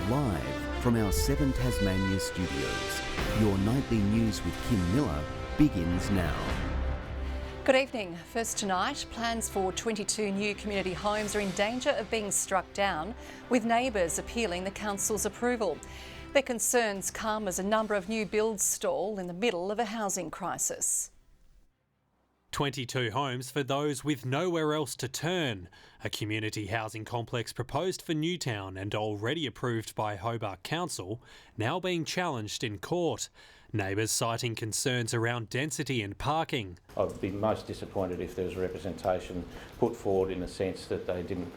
Live from our 7 Tasmania studios, your nightly news with Kim Miller begins now. Good evening. First tonight, plans for 22 new community homes are in danger of being struck down, with neighbours appealing the council's approval. Their concerns come as a number of new builds stall in the middle of a housing crisis. 22 homes for those with nowhere else to turn. A community housing complex proposed for Newtown and already approved by Hobart Council, now being challenged in court. Neighbours citing concerns around density and parking. I'd be most disappointed if there was representation put forward in the sense that they didn't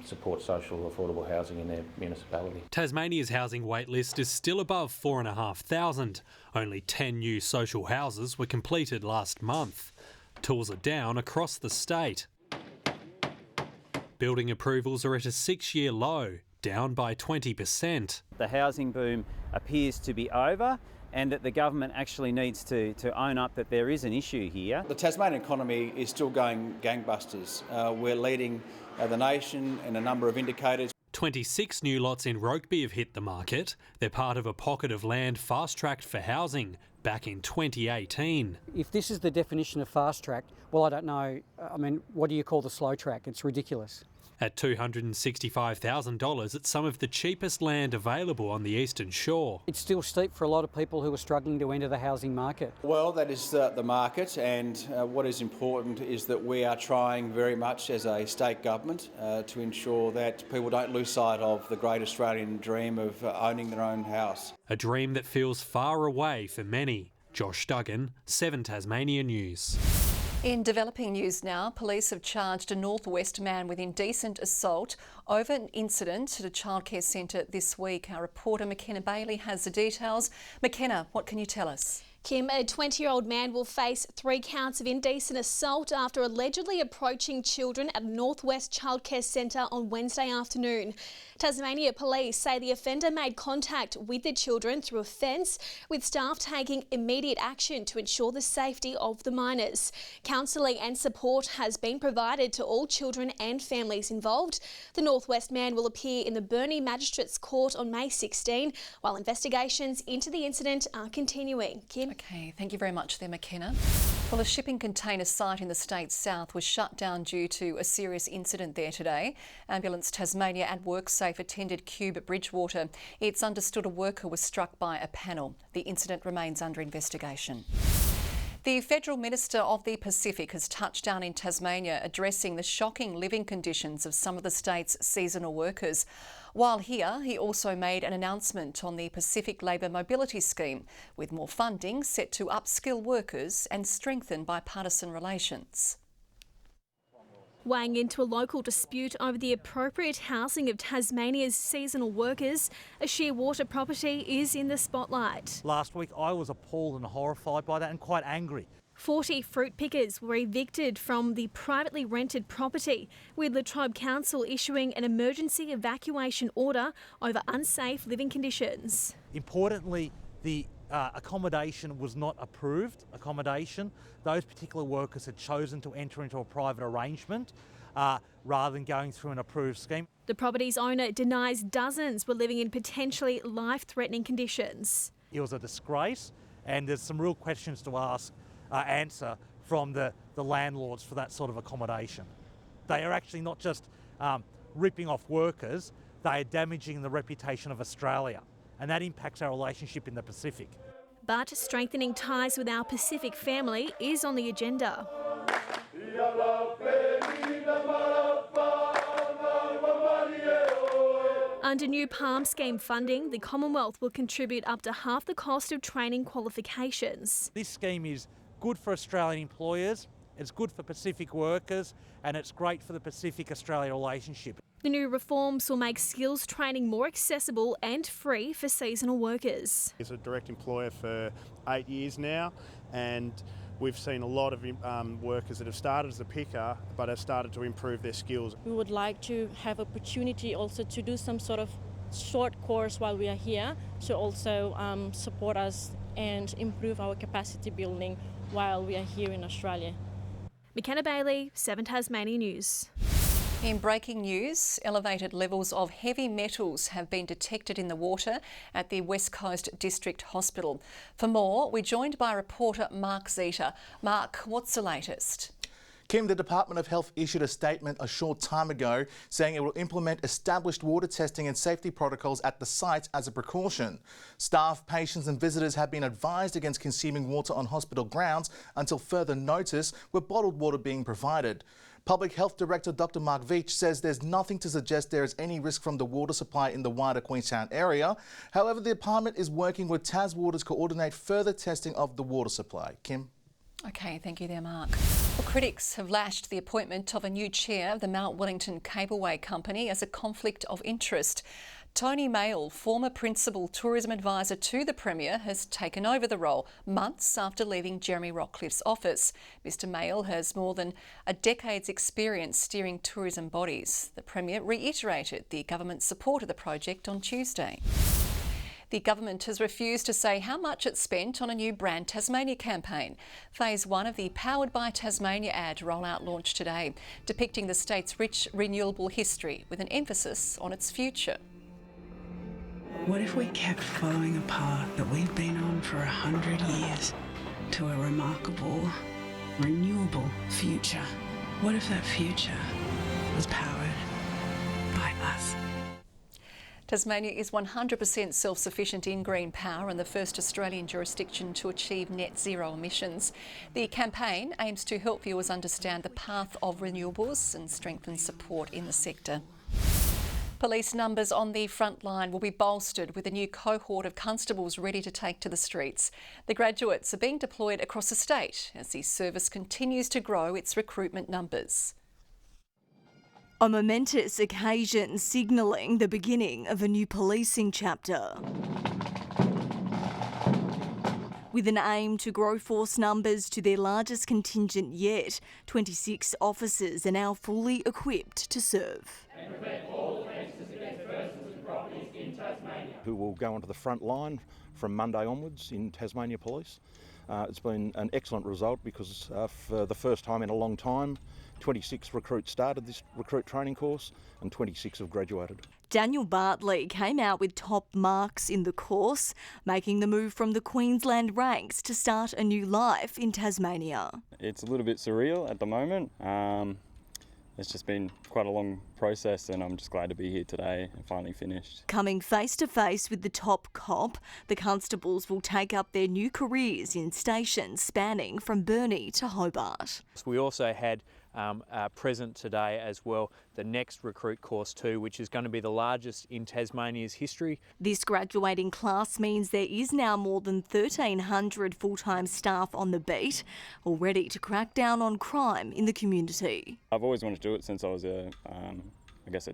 support social affordable housing in their municipality. Tasmania's housing wait list is still above 4,500. Only 10 new social houses were completed last month. Tools are down across the state. Building approvals are at a 6-year low, down by 20%. The housing boom appears to be over, and that the government actually needs to own up that there is an issue here. The Tasmanian economy is still going gangbusters. We're leading the nation in a number of indicators. 26 new lots in Rokeby have hit the market. They're part of a pocket of land fast-tracked for housing back in 2018. If this is the definition of fast-tracked, well, I don't know. I mean, what do you call the slow track? It's ridiculous. At $265,000, it's some of the cheapest land available on the Eastern Shore. It's still steep for a lot of people who are struggling to enter the housing market. Well, that is the market, and what is important is that we are trying very much as a state government to ensure that people don't lose sight of the great Australian dream of owning their own house. A dream that feels far away for many. Josh Duggan, 7 Tasmania News. In developing news now, police have charged a Northwest man with indecent assault over an incident at a childcare centre this week. Our reporter McKenna Bailey has the details. McKenna, what can you tell us? Kim, a 20-year-old man will face 3 counts of indecent assault after allegedly approaching children at a Northwest childcare centre on Wednesday afternoon. Tasmania Police say the offender made contact with the children through a fence, with staff taking immediate action to ensure the safety of the minors. Counselling and support has been provided to all children and families involved. The Northwest man will appear in the Burnie Magistrates Court on May 16, while investigations into the incident are continuing. Kim? Okay, thank you very much there, McKenna. Well, a shipping container site in the state's south was shut down due to a serious incident there today. Ambulance Tasmania and WorkSafe attended Cube at Bridgewater. It's understood a worker was struck by a panel. The incident remains under investigation. The Federal Minister of the Pacific has touched down in Tasmania, addressing the shocking living conditions of some of the state's seasonal workers. While here, he also made an announcement on the Pacific Labour Mobility Scheme, with more funding set to upskill workers and strengthen bipartisan relations. Weighing into a local dispute over the appropriate housing of Tasmania's seasonal workers, a Shearwater property is in the spotlight. Last week I was appalled and horrified by that and quite angry. 40 fruit pickers were evicted from the privately rented property, with La Trobe Council issuing an emergency evacuation order over unsafe living conditions. Importantly, the accommodation was not approved accommodation. Those particular workers had chosen to enter into a private arrangement rather than going through an approved scheme. The property's owner denies dozens were living in potentially life-threatening conditions. It was a disgrace, and there's some real questions to answer from the landlords for that sort of accommodation. They are actually not just ripping off workers, they are damaging the reputation of Australia, and that impacts our relationship in the Pacific. But strengthening ties with our Pacific family is on the agenda. Under new PALM scheme funding, the Commonwealth will contribute up to half the cost of training qualifications. This scheme is good for Australian employers, it's good for Pacific workers, and it's great for the Pacific-Australia relationship. The new reforms will make skills training more accessible and free for seasonal workers. It's a direct employer for 8 years now, and we've seen a lot of workers that have started as a picker but have started to improve their skills. We would like to have opportunity also to do some sort of short course while we are here to also support us and improve our capacity building while we are here in Australia. McKenna Bailey, 7 Tasmania News. In breaking news, elevated levels of heavy metals have been detected in the water at the West Coast District Hospital. For more, we're joined by reporter Mark Zeta. Mark, what's the latest? Kim, the Department of Health issued a statement a short time ago saying it will implement established water testing and safety protocols at the site as a precaution. Staff, patients and visitors have been advised against consuming water on hospital grounds until further notice, with bottled water being provided. Public Health Director Dr Mark Veach says there's nothing to suggest there is any risk from the water supply in the wider Queenstown area. However, the department is working with TasWater to coordinate further testing of the water supply. Kim? Okay, thank you there, Mark. Well, critics have lashed the appointment of a new chair of the Mount Wellington Cableway Company as a conflict of interest. Tony Mayle, former Principal Tourism Advisor to the Premier, has taken over the role months after leaving Jeremy Rockcliffe's office. Mr Mayle has more than a decade's experience steering tourism bodies. The Premier reiterated the government's support of the project on Tuesday. The government has refused to say how much it spent on a new Brand Tasmania campaign. Phase 1 of the Powered by Tasmania ad rollout launched today, depicting the state's rich renewable history with an emphasis on its future. What if we kept following a path that we've been on for 100 years to a remarkable, renewable future? What if that future was powered by us? Tasmania is 100% self-sufficient in green power and the first Australian jurisdiction to achieve net zero emissions. The campaign aims to help viewers understand the path of renewables and strengthen support in the sector. Police numbers on the front line will be bolstered with a new cohort of constables ready to take to the streets. The graduates are being deployed across the state as the service continues to grow its recruitment numbers. A momentous occasion signalling the beginning of a new policing chapter. With an aim to grow force numbers to their largest contingent yet, 26 officers are now fully equipped to serve. Who will go onto the front line from Monday onwards in Tasmania Police. It's been an excellent result because for the first time in a long time, 26 recruits started this recruit training course and 26 have graduated. Daniel Bartley came out with top marks in the course, making the move from the Queensland ranks to start a new life in Tasmania. It's a little bit surreal at the moment. It's just been quite a long process and I'm just glad to be here today and finally finished. Coming face to face with the top cop, the constables will take up their new careers in stations spanning from Burnie to Hobart. We also had present today as well the next recruit course 2, which is going to be the largest in Tasmania's history. This graduating class means there is now more than 1,300 full-time staff on the beat, all ready to crack down on crime in the community. I've always wanted to do it since I was a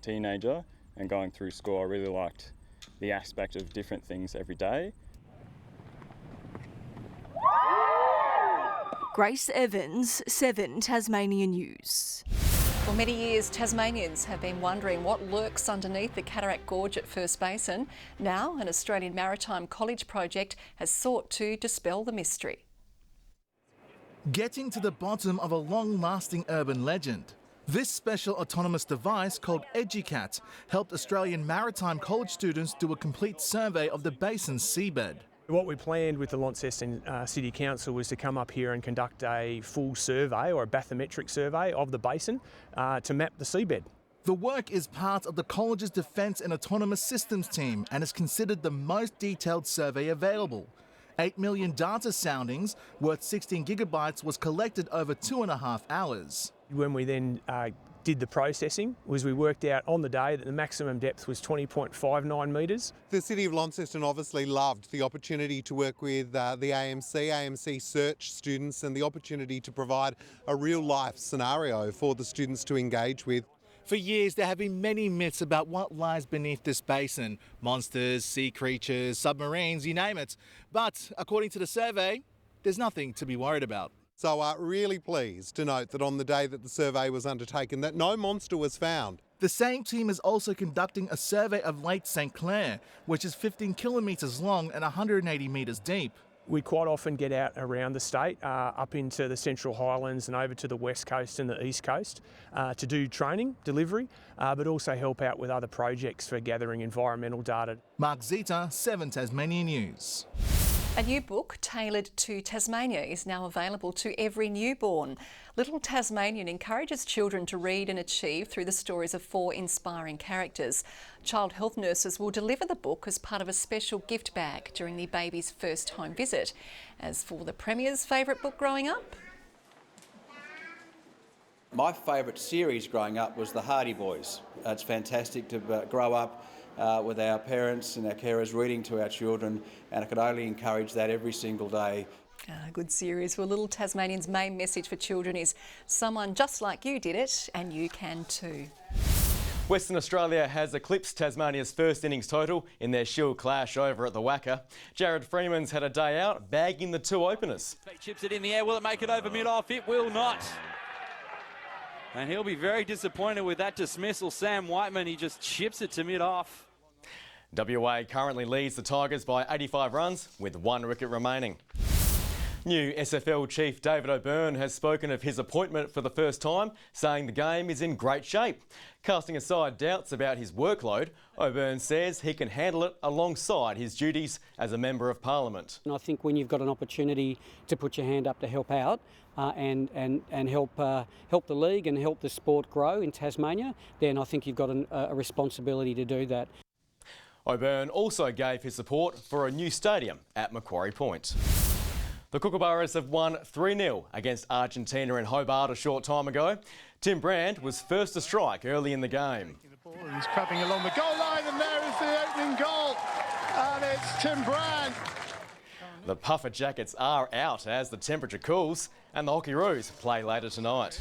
teenager, and going through school I really liked the aspect of different things every day. Grace Evans, 7 Tasmania News. For many years, Tasmanians have been wondering what lurks underneath the Cataract Gorge at First Basin. Now, an Australian Maritime College project has sought to dispel the mystery. Getting to the bottom of a long-lasting urban legend. This special autonomous device called EduCat helped Australian Maritime College students do a complete survey of the basin's seabed. What we planned with the Launceston City Council was to come up here and conduct a full survey or a bathymetric survey of the basin to map the seabed. The work is part of the college's Defence and Autonomous Systems team and is considered the most detailed survey available. 8 million data soundings worth 16 gigabytes was collected over 2.5 hours. When we then did the processing was we worked out on the day that the maximum depth was 20.59 metres. The City of Launceston obviously loved the opportunity to work with the AMC Search students and the opportunity to provide a real life scenario for the students to engage with. For years, there have been many myths about what lies beneath this basin. Monsters, sea creatures, submarines, you name it. But according to the survey, there's nothing to be worried about. So really pleased to note that on the day that the survey was undertaken that no monster was found. The same team is also conducting a survey of Lake St Clair, which is 15 kilometres long and 180 metres deep. We quite often get out around the state, up into the Central Highlands and over to the West Coast and the East Coast to do training, delivery, but also help out with other projects for gathering environmental data. Mark Zita, 7 Tasmania News. A new book tailored to Tasmania is now available to every newborn. Little Tasmanian encourages children to read and achieve through the stories of 4 inspiring characters. Child health nurses will deliver the book as part of a special gift bag during the baby's first home visit. As for the Premier's favourite book growing up? My favourite series growing up was The Hardy Boys. It's fantastic to grow up with our parents and our carers reading to our children, and I could only encourage that every single day. A good series. Well, Little Tasmanian's main message for children is someone just like you did it and you can too. Western Australia has eclipsed Tasmania's first innings total in their Shield clash over at the Wacker. Jared Freeman's had a day out, bagging the 2 openers. He chips it in the air. Will it make it over mid-off? It will not. And he'll be very disappointed with that dismissal. Sam Whiteman, he just chips it to mid-off. WA currently leads the Tigers by 85 runs with 1 wicket remaining. New SFL chief David O'Byrne has spoken of his appointment for the first time, saying the game is in great shape. Casting aside doubts about his workload, O'Byrne says he can handle it alongside his duties as a Member of Parliament. And I think when you've got an opportunity to put your hand up to help out and help the league and help the sport grow in Tasmania, then I think you've got a responsibility to do that. O'Byrne also gave his support for a new stadium at Macquarie Point. The Kookaburras have won 3-0 against Argentina in Hobart a short time ago. Tim Brand was first to strike early in the game. He's crabbing along the goal line, and there is the opening goal, and it's Tim Brand. The puffer jackets are out as the temperature cools, and the Hockeyroos play later tonight.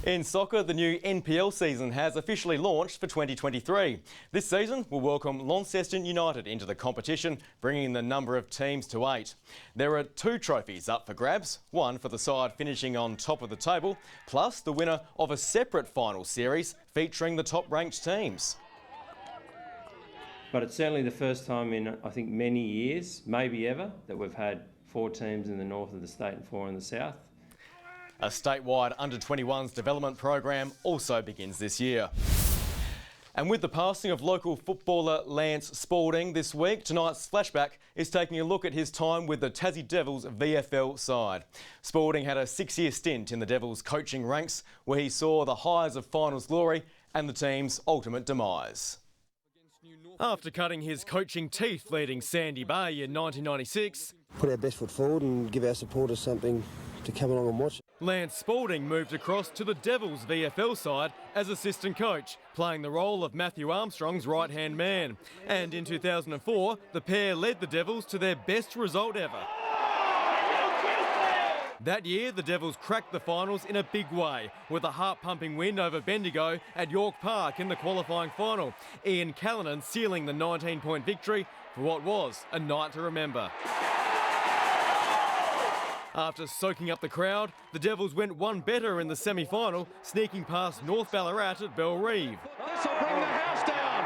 In soccer, the new NPL season has officially launched for 2023. This season will welcome Launceston United into the competition, bringing the number of teams to 8. There are 2 trophies up for grabs, one for the side finishing on top of the table, plus the winner of a separate final series featuring the top-ranked teams. But it's certainly the first time in, I think, many years, maybe ever, that we've had 4 teams in the north of the state and 4 in the south. A statewide under-21s development program also begins this year. And with the passing of local footballer Lance Spalding this week, tonight's Flashback is taking a look at his time with the Tassie Devils VFL side. Spalding had a 6-year stint in the Devils coaching ranks, where he saw the highs of finals glory and the team's ultimate demise. After cutting his coaching teeth leading Sandy Bay in 1996, put our best foot forward and give our supporters something to come along and watch. Lance Spalding moved across to the Devils VFL side as assistant coach, playing the role of Matthew Armstrong's right-hand man. And in 2004, the pair led the Devils to their best result ever. That year, the Devils cracked the finals in a big way, with a heart-pumping win over Bendigo at York Park in the qualifying final. Ian Callanan sealing the 19-point victory for what was a night to remember. After soaking up the crowd, the Devils went one better in the semi-final, sneaking past North Ballarat at Bellerive. This'll bring the house down.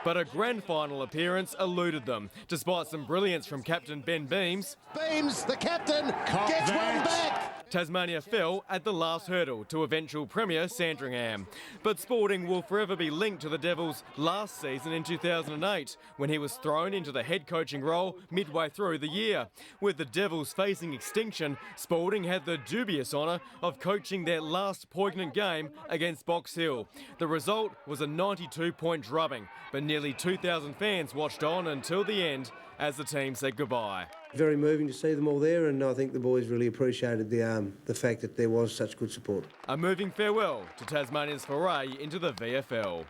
But a grand final appearance eluded them, despite some brilliance from captain Ben Beams. Beams, the captain, gets one back. Tasmania fell at the last hurdle to eventual Premier Sandringham. But Spalding will forever be linked to the Devils' last season in 2008, when he was thrown into the head coaching role midway through the year. With the Devils facing extinction, Spalding had the dubious honour of coaching their last poignant game against Box Hill. The result was a 92-point drubbing, but nearly 2,000 fans watched on until the end as the team said goodbye. Very moving to see them all there, and I think the boys really appreciated the fact that there was such good support. A moving farewell to Tasmania's foray into the VFL.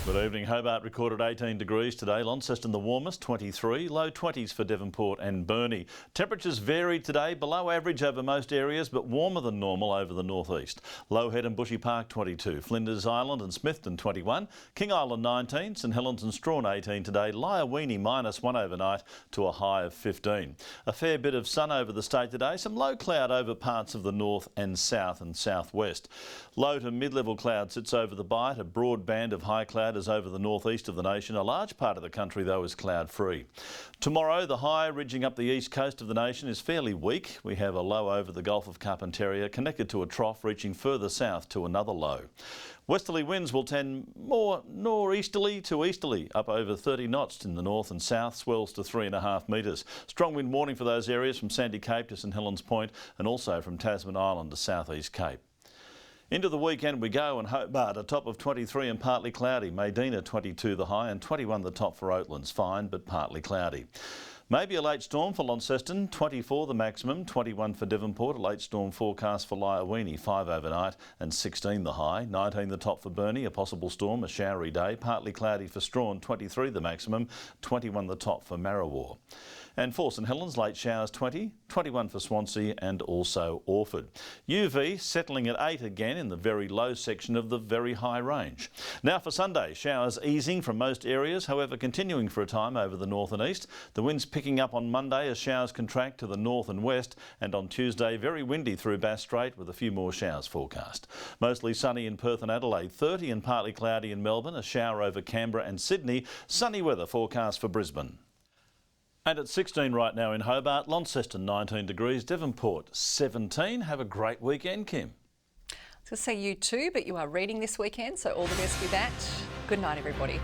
Good evening. Hobart recorded 18 degrees today. Launceston the warmest, 23. Low 20s for Devonport and Burnie. Temperatures varied today, below average over most areas, but warmer than normal over the northeast. Low Head and Bushy Park 22. Flinders Island and Smithton 21. King Island 19. St Helens and Strawn 18 today. Lyowini -1 overnight to a high of 15. A fair bit of sun over the state today. Some low cloud over parts of the north and southwest. Low to mid-level cloud sits over the Bight. A broad band of high cloud showers over the northeast of the nation. A large part of the country, though, is cloud-free. Tomorrow, the high ridging up the east coast of the nation is fairly weak. We have a low over the Gulf of Carpentaria connected to a trough reaching further south to another low. Westerly winds will tend more northeasterly to easterly, up over 30 knots in the north and south, swells to 3.5 metres. Strong wind warning for those areas from Sandy Cape to St Helens Point and also from Tasman Island to South East Cape. Into the weekend we go, and Hobart a top of 23 and partly cloudy. Medina 22 the high and 21 the top for Oatlands. Fine but partly cloudy. Maybe a late storm for Launceston, 24 the maximum, 21 for Devonport, a late storm forecast for Lyowini, 5 overnight and 16 the high, 19 the top for Burnie, a possible storm, a showery day, partly cloudy for Strawn, 23 the maximum, 21 the top for Marrawar. And for St Helens, late showers 20, 21 for Swansea and also Orford. UV settling at 8 again in the very low section of the very high range. Now for Sunday, showers easing from most areas, however continuing for a time over the north and east. The winds picking up on Monday as showers contract to the north and west, and on Tuesday very windy through Bass Strait with a few more showers forecast. Mostly sunny in Perth and Adelaide, 30 and partly cloudy in Melbourne, a shower over Canberra and Sydney, sunny weather forecast for Brisbane. And at 16 right now in Hobart, Launceston 19 degrees, Devonport 17. Have a great weekend, Kim. I was going to say you too, but you are reading this weekend, so all the best with that. Good night, everybody.